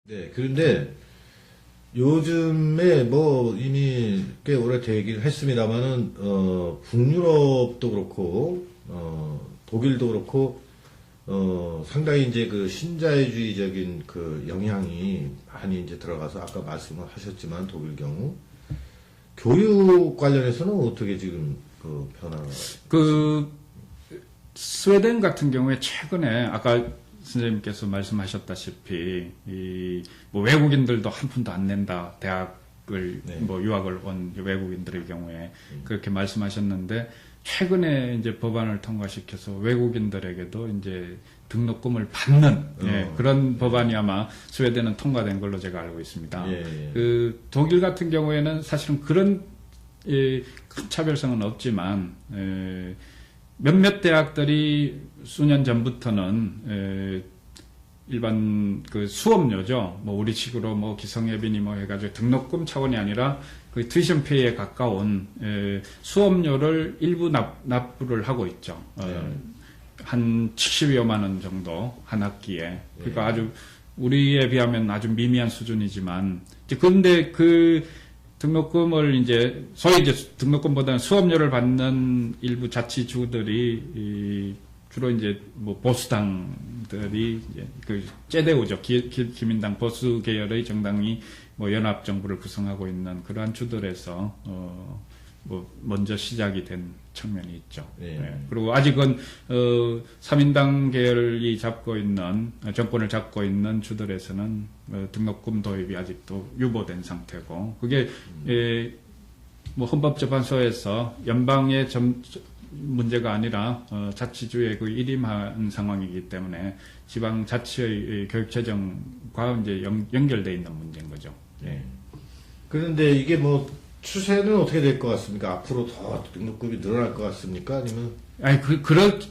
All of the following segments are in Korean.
네, 그런데 요즘에 뭐 이미 꽤 오래 되긴 했습니다만은 북유럽도 그렇고 독일도 그렇고 상당히 이제 그 신자유주의적인 그 영향이 많이 이제 들어가서 아까 말씀을 하셨지만 독일 경우 교육 관련해서는 어떻게 지금 그 변화가 그 스웨덴 같은 경우에 최근에 아까 선생님께서 말씀하셨다시피 뭐 외국인들도 한 푼도 안 낸다 대학을 네. 뭐 유학을 온 외국인들의 경우에 그렇게 말씀하셨는데 최근에 이제 법안을 통과시켜서 외국인들에게도 이제 등록금을 받는 그런 법안이 아마 스웨덴은 통과된 걸로 제가 알고 있습니다. 그 독일 같은 경우에는 사실은 그런 큰 차별성은 없지만 몇몇 대학들이 수년 전부터는 일반 그 수업료죠. 뭐 우리식으로 뭐 기성예비니 뭐 해가지고 등록금 차원이 아니라 그 튜이션페이에 가까운 수업료를 일부 납부를 하고 있죠. 한 70여만 원 정도 한 학기에. 그러니까 아주 우리에 비하면 아주 미미한 수준이지만 이제 그런데 그 등록금을 이제 소위 이제 등록금보다는 수업료를 받는 일부 자치주들이 주로 이제 뭐 보수당들이 이제 그 째대우죠. 기민당 보수 계열의 정당이 뭐 연합 정부를 구성하고 있는 그러한 주들에서 뭐 먼저 시작이 된 측면이 있죠. 그리고 아직은 3인당 계열이 잡고 있는 정권을 잡고 있는 주들에서는 등록금 도입이 아직도 유보된 상태고 그게 뭐 헌법재판소에서 연방의 문제가 아니라 자치주의 그 일임한 상황이기 때문에 지방 자치의 교육재정과 이제 연결돼 있는 문제인 거죠. 그런데 이게 뭐 추세는 어떻게 될 것 같습니까? 앞으로 더 등록금이 늘어날 것 같습니까? 아니면? 아니,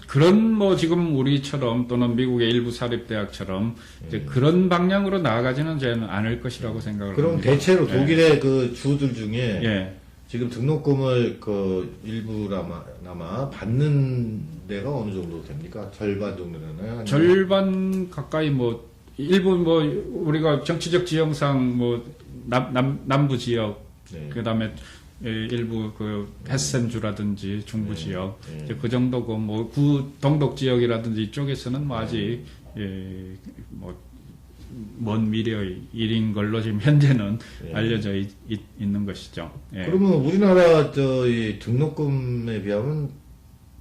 그런 뭐 지금 우리처럼 또는 미국의 일부 사립대학처럼 이제 그런 방향으로 나아가지는 저는 않을 것이라고 생각을 그럼 합니다. 대체로 독일의 그 주들 중에 지금 등록금을 그 일부나마 받는 데가 어느 정도 됩니까? 절반 정도 되나요? 절반 가까이 뭐 일부 뭐 우리가 정치적 지형상 뭐 남부 지역 그다음에 일부 그 헤센주라든지 중부 지역 이제 그 정도고 뭐 구동독 지역이라든지 이쪽에서는 뭐 아직 뭐 먼 미래의 일인 걸로 지금 현재는 알려져 있는 것이죠. 그러면 우리나라 이 등록금에 비하면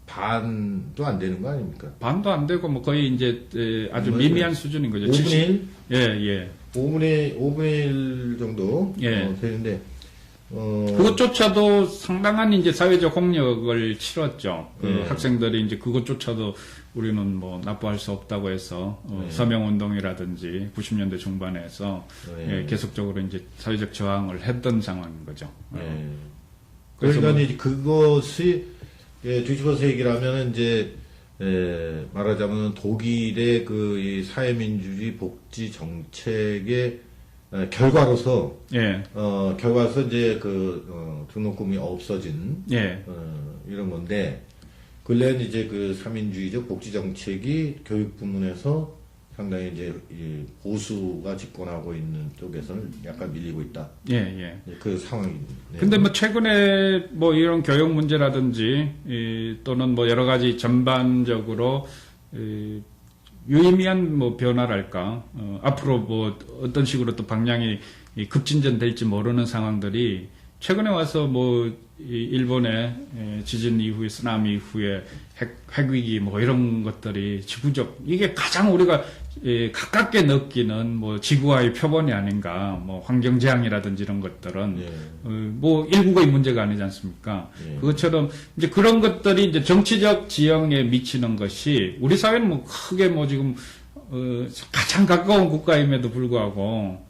반도 안 되는 거 아닙니까? 반도 안 되고 뭐 거의 이제 아주 미미한 수준인 거죠. 5분의 1? 5분의 1 정도 되는데 그것조차도 상당한 이제 사회적 홍역을 치렀죠. 그 학생들이 이제 그것조차도 우리는 뭐 납부할 수 없다고 해서 서명운동이라든지 90년대 중반에서 계속적으로 이제 사회적 저항을 했던 상황인 거죠. 그러니까 이제 그것이 뒤집어서 얘기를 하면 이제 말하자면 독일의 그 이 사회민주주의 복지 정책의 결과로서 결과로서 이제 그 등록금이 없어진 이런 건데 근래는 이제 그 사민주의적 복지 정책이 교육 부문에서 상당히 이제 이 보수가 집권하고 있는 쪽에서는 약간 밀리고 있다. 그 상황이네요. 근데 뭐 최근에 뭐 이런 교육 문제라든지 또는 뭐 여러 가지 전반적으로 유의미한 뭐 변화랄까 앞으로 뭐 어떤 식으로 또 방향이 급진전될지 모르는 상황들이 최근에 와서 뭐 일본의 지진 이후에 쓰나미 이후에 핵위기 뭐 이런 것들이 지구적 이게 가장 우리가 가깝게 느끼는 뭐 지구와의 표본이 아닌가 뭐 환경재앙이라든지 이런 것들은 뭐 일국의 문제가 아니지 않습니까? 그것처럼 이제 그런 것들이 이제 정치적 지형에 미치는 것이 우리 사회는 뭐 크게 뭐 지금 가장 가까운 국가임에도 불구하고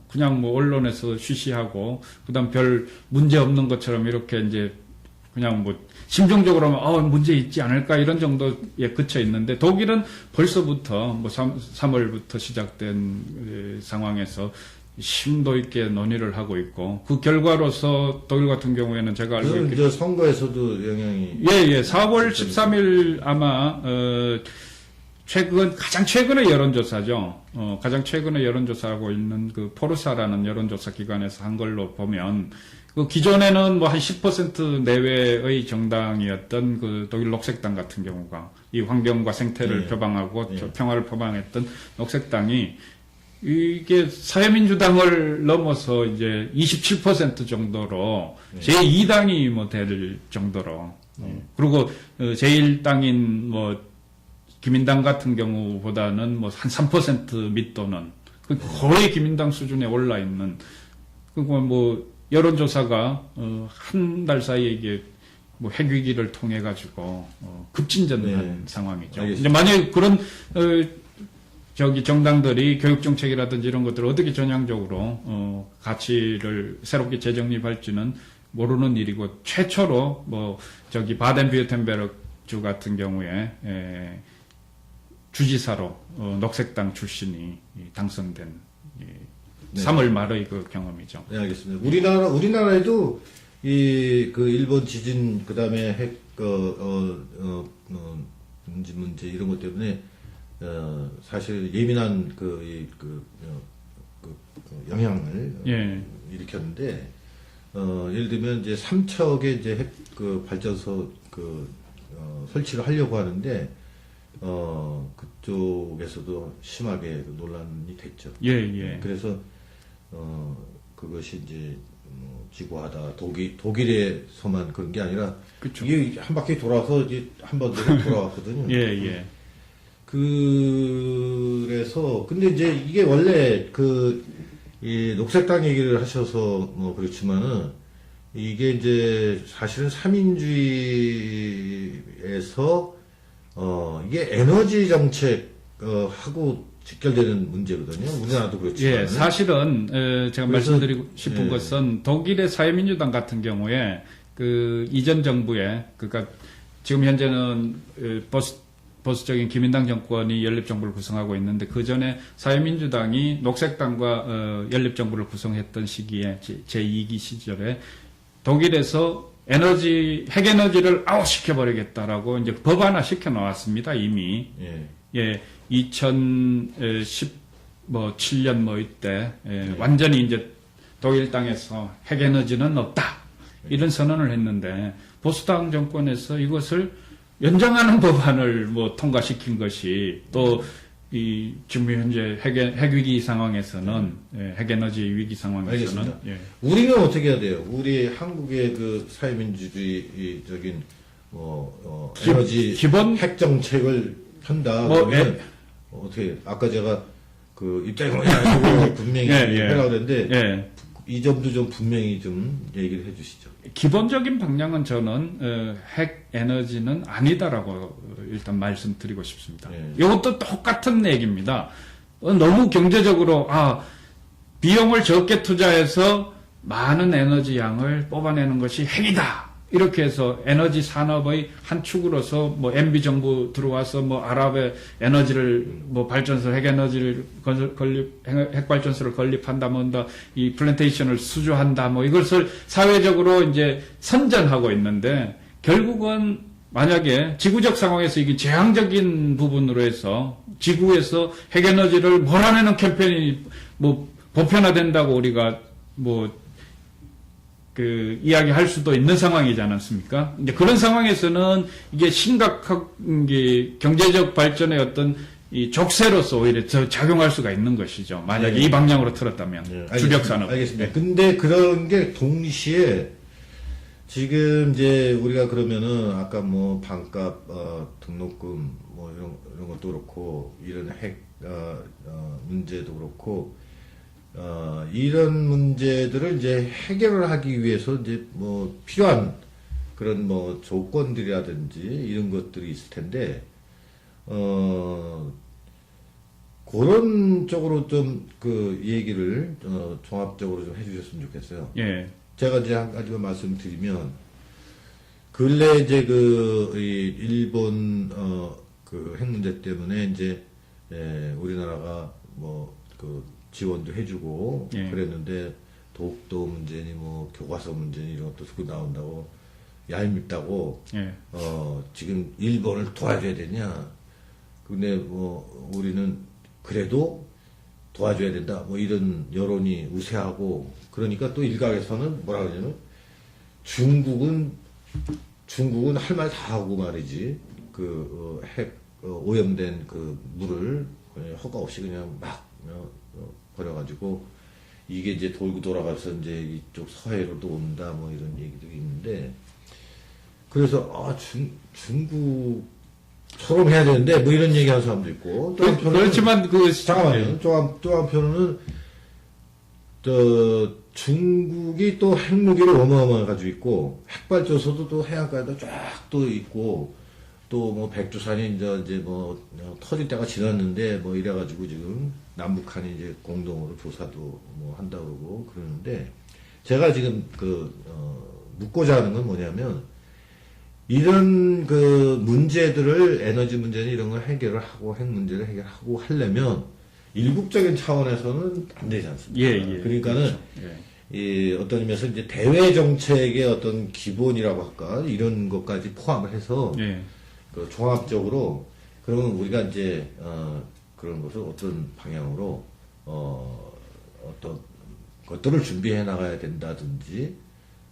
그냥 뭐 언론에서 쉬쉬하고 그다음 별 문제 없는 것처럼 이렇게 이제 그냥 뭐 심정적으로는 문제 있지 않을까 이런 정도에 그쳐 있는데 독일은 벌써부터 뭐 3월부터 시작된 상황에서 심도 있게 논의를 하고 있고 그 결과로서 독일 같은 경우에는 제가 알고 있기로 이제 선거에서도 영향이 4월 13일 아마 가장 최근의 여론조사죠. 가장 최근에 여론조사하고 있는 그 포르사라는 여론조사 기관에서 한 걸로 보면, 그 기존에는 뭐 한 10% 내외의 정당이었던 그 독일 녹색당 같은 경우가 이 환경과 생태를 예. 표방하고 예. 평화를 표방했던 녹색당이 이게 사회민주당을 넘어서 이제 27% 정도로 제2당이 뭐 될 정도로 그리고 제1당인 뭐 기민당 같은 경우보다는 뭐 한 3% 밑도는 거의 기민당 수준에 올라 있는 그리고 뭐 여론조사가 한 달 사이에 이게 뭐 핵위기를 통해 가지고 급진전한 상황이죠. 알겠습니다. 이제 만약에 그런 정당들이 교육 정책이라든지 이런 것들을 어떻게 전향적으로 가치를 새롭게 재정립할지는 모르는 일이고 최초로 바덴뷰르텐베르주 같은 경우에 주지사로 녹색당 출신이 당선된 3월 말의 그 경험이죠. 네, 알겠습니다. 우리나라에도 그 일본 지진 그다음에 핵 문제 이런 것 때문에 사실 예민한 영향을 일으켰는데 예를 들면 이제 삼척에 이제 핵 발전소 설치를 하려고 하는데 그쪽에서도 심하게 논란이 됐죠. 예. 그래서 그것이 이제 지구하다 독일에서만 그런 게 아니라 그쵸. 이게 한 바퀴 돌아서 이제 한 번 더 돌아왔거든요. 예. 그래서 근데 이제 이게 원래 이 녹색당 얘기를 하셔서 뭐 그렇지만은 이게 이제 사실은 삼인주의에서 이게 에너지 정책 하고 직결되는 문제거든요. 우리나라도 그렇지만. 예, 사실은 제가 말씀드리고 싶은 예. 것은 독일의 사회민주당 같은 경우에 그 이전 정부에 그러니까 지금 현재는 보수적인 기민당 정권이 연립정부를 구성하고 있는데 그 전에 사회민주당이 녹색당과 연립정부를 구성했던 시기에 제2기 시절에 독일에서 핵에너지를 아웃시켜버리겠다라고 이제 법안화 시켜놓았습니다, 이미. 예, 2017년 이때, 완전히 이제 독일 땅에서 핵에너지는 없다. 이런 선언을 했는데, 보수당 정권에서 이것을 연장하는 법안을 통과시킨 것이 또, 지금 현재 핵위기 상황에서는, 핵에너지 위기 상황에서는. 알겠습니다. 우리는 어떻게 해야 돼요? 우리 한국의 그 사회민주주의적인, 에너지, 핵 정책을 한다. 그러면 어떻게, 아까 제가 입장이 뭐냐, 분명히 해라고 그랬는데, 이 점도 좀 분명히 좀 얘기를 해 주시죠. 기본적인 방향은 저는 핵 에너지는 아니다라고 일단 말씀드리고 싶습니다. 이것도 똑같은 얘기입니다. 너무 경제적으로 비용을 적게 투자해서 많은 에너지 양을 뽑아내는 것이 핵이다. 이렇게 해서 에너지 산업의 한 축으로서 MB 정부 들어와서 아랍의 에너지를 발전소 핵에너지를 핵 발전소를 건립한다 이 플랜테이션을 수주한다 이것을 사회적으로 이제 선전하고 있는데 결국은 만약에 지구적 상황에서 이게 재앙적인 부분으로 해서 지구에서 핵에너지를 몰아내는 캠페인이 보편화된다고 우리가 이야기할 수도 있는 상황이지 않았습니까? 이제 그런 상황에서는 이게 심각한 경제적 발전의 어떤 이 족쇄로서 오히려 더 작용할 수가 있는 것이죠. 만약에 이 방향으로 틀었다면. 주력 산업. 알겠습니다. 근데 그런 게 동시에 지금 이제 우리가 그러면은 아까 반값, 등록금 이런 것도 그렇고 이런 핵, 문제도 그렇고 이런 문제들을 이제 해결을 하기 위해서 이제 필요한 그런 조건들이라든지 이런 것들이 있을 텐데, 그런 쪽으로 좀 얘기를, 종합적으로 좀 해주셨으면 좋겠어요. 예. 제가 이제 한 가지만 말씀드리면, 근래 이제 이 일본, 핵 문제 때문에 이제, 우리나라가 지원도 해주고 그랬는데 독도 문제니 교과서 문제니 이런 것도 자꾸 나온다고 얄밉다고 지금 일본을 도와줘야 되냐 근데 뭐 우리는 그래도 도와줘야 된다. 뭐 이런 여론이 우세하고 그러니까 또 일각에서는 뭐라 그러냐면 중국은 할 말 다 하고 말이지 핵 오염된 그 물을 그냥 허가 없이 그냥 막 버려가지고 이게 이제 돌고 돌아가서 이제 이쪽 서해로도 온다 뭐 이런 얘기도 있는데 그래서 중국처럼 해야 되는데 뭐 이런 얘기하는 사람도 있고 또 한편으로는 그렇지만 잠깐만요. 또 한편으로는 중국이 또 핵무기를 어마어마하게 가지고 있고 핵발전소도 또 해안가에도 쫙 또 있고 또 뭐 백두산이 이제 뭐 터질 때가 지났는데 뭐 이래가지고 지금 남북한이 이제 공동으로 조사도 뭐 한다고 그러고 그러는데 제가 지금 묻고자 하는 건 뭐냐면 이런 그 문제들을 에너지 문제는 이런 걸 해결을 하고 핵 문제를 해결하고 하려면 일국적인 차원에서는 안 되지 않습니까? 예. 그러니까는 그렇죠. 예. 이 어떤 의미에서 이제 대외 정책의 어떤 기본이라고 할까 이런 것까지 포함을 해서 예. 그 종합적으로 그러면 우리가 이제 그런 것을 어떤 방향으로 어떤 것들을 준비해 나가야 된다든지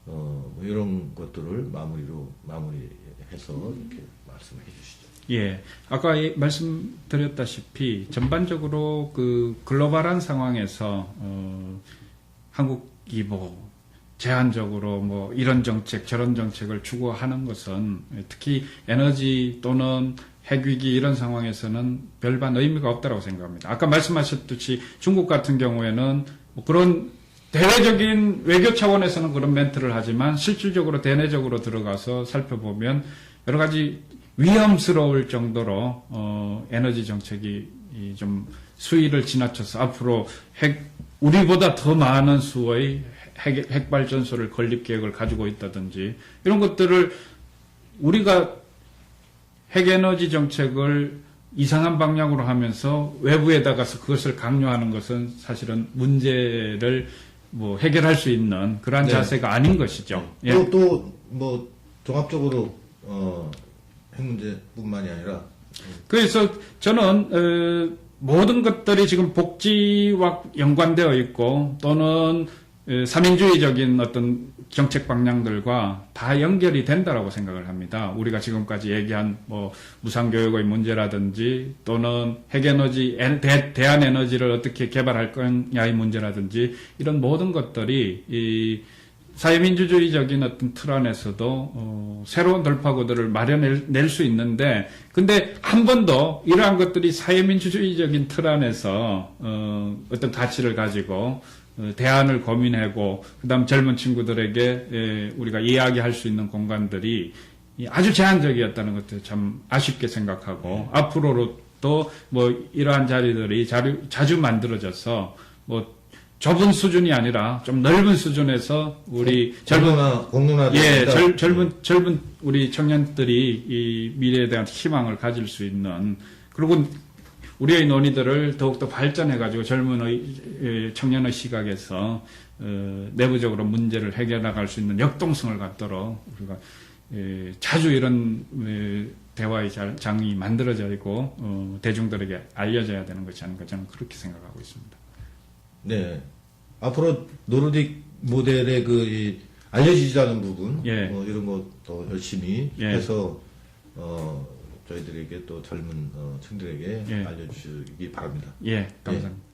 뭐 이런 것들을 마무리해서 이렇게 말씀해 주시죠. 예. 아까 말씀드렸다시피 전반적으로 그 글로벌한 상황에서 한국이 뭐 제한적으로 뭐 이런 정책 저런 정책을 추구하는 것은 특히 에너지 또는 핵위기 이런 상황에서는 별반 의미가 없다고 생각합니다. 아까 말씀하셨듯이 중국 같은 경우에는 뭐 그런 대외적인 외교 차원에서는 그런 멘트를 하지만 실질적으로 대내적으로 들어가서 살펴보면 여러 가지 위험스러울 정도로 에너지 정책이 좀 수위를 지나쳐서 앞으로 우리보다 더 많은 수의 핵발전소를 건립 계획을 가지고 있다든지 이런 것들을 우리가 핵에너지 정책을 이상한 방향으로 하면서 외부에 나가서 그것을 강요하는 것은 사실은 문제를 뭐 해결할 수 있는 그러한 네. 자세가 아닌 것이죠. 예. 또 뭐 종합적으로 핵 문제뿐만이 아니라 그래서 저는 모든 것들이 지금 복지와 연관되어 있고 또는 삼인주의적인 어떤 정책 방향들과 다 연결이 된다라고 생각을 합니다. 우리가 지금까지 얘기한 뭐 무상교육의 문제라든지 또는 핵에너지, 대한에너지를 어떻게 개발할 거냐의 문제라든지 이런 모든 것들이 이 사회민주주의적인 어떤 틀 안에서도 새로운 돌파구들을 마련낼 수 있는데 근데 한 번도 이러한 것들이 사회민주주의적인 틀 안에서 어떤 가치를 가지고 대안을 고민하고 그다음 젊은 친구들에게 우리가 이야기할 수 있는 공간들이 아주 제한적이었다는 것도 참 아쉽게 생각하고 앞으로도 뭐 이러한 자리들이 자주 만들어져서 뭐 좁은 수준이 아니라 좀 넓은 수준에서 우리 젊은 우리 청년들이 이 미래에 대한 희망을 가질 수 있는 그리고 우리의 논의들을 더욱더 발전해가지고 젊은 청년의 시각에서 내부적으로 문제를 해결해 나갈 수 있는 역동성을 갖도록 우리가 자주 이런 대화의 장이 만들어져 있고 대중들에게 알려져야 되는 것이 아닌가 저는 그렇게 생각하고 있습니다. 네. 앞으로 노르딕 모델의 알려지지 않은 부분, 예. 이런 것도 열심히 예. 해서, 저희들에게 또 젊은 층들에게 예. 알려주시기 바랍니다. 예, 감사합니다.